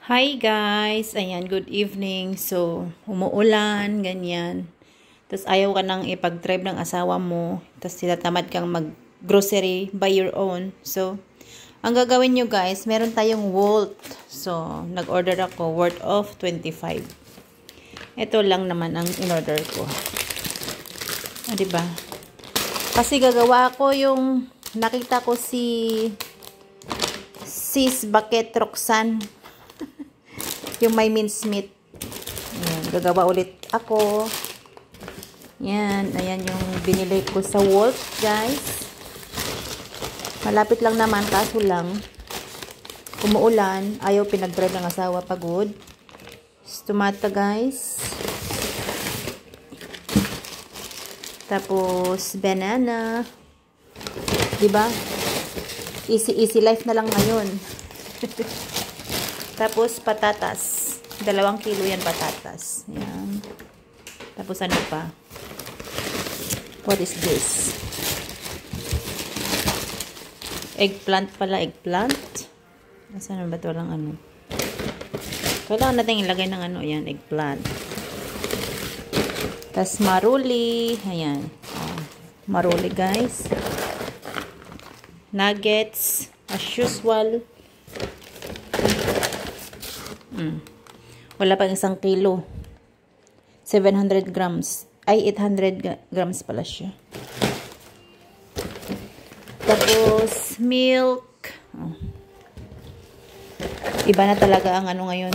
Hi guys! Ayan, good evening. So, umuulan, ganyan. Tapos ayaw ka nang ipag-drive ng asawa mo. Tapos tinatamad kang mag-grocery by your own. So, ang gagawin nyo guys, meron tayong Wolt. So, nag-order ako worth of 25. Ito lang naman ang in-order ko. Diba? Kasi gagawa ko yung nakita ko si Sis Bucket Roxanne. Yung may mincemeat. Ayan, gagawa ulit ako. Yan, ayan yung binili ko sa Wolt, guys. Malapit lang naman, kaso lang, umuulan, ayaw pinag-drive ng asawa, pagod. Tomato, guys. Tapos, banana. Diba? Easy life na lang ngayon. Tapos, patatas. 2 kilo yan patatas. Yan. Tapos, ano pa? What is this? Eggplant pala. Eggplant. Nasaan ba ito lang ano? Kailangan natin ilagay ng ano. Yan, eggplant. Tapos, maruli. Ayan. Maruli, guys. Nuggets. As usual. Wala pang 1 kilo. 700 grams. Ay, 800 grams pala siya. Tapos, milk. Iba na talaga ang ano ngayon.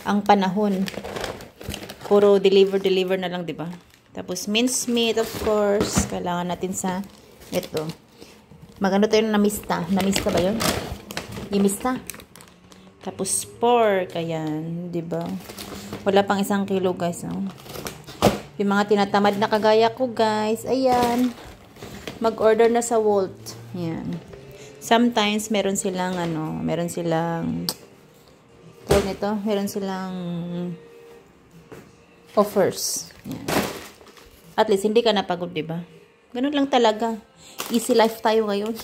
Ang panahon. Puro deliver na lang, diba? Tapos, mincemeat, of course. Kailangan natin sa ito. Magano tayo ng namista. Namista ba yun? Imista. Tapos, pork. Ayan. Diba? Wala pang 1 kilo, guys. No? Yung mga tinatamad na kagaya ko, guys. Ayan. Mag-order na sa Wolt. Ayan. Sometimes, meron silang, ano, meron silang offers. Ayan. At least, hindi ka napagod, diba? Ganun lang talaga. Easy life tayo ngayon.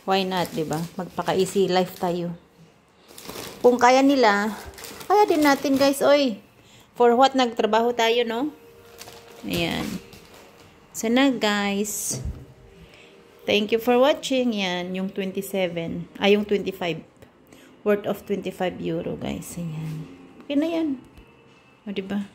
Why not, diba? Magpaka-easy life tayo. Kung kaya nila, kaya din natin, guys. Oy, for what nagtrabaho tayo, no? Ayan. Sana, guys. Thank you for watching. Yan, yung 27. Ay, yung 25. Worth of 25 euro, guys. Ayan. Okay na yan. O, diba?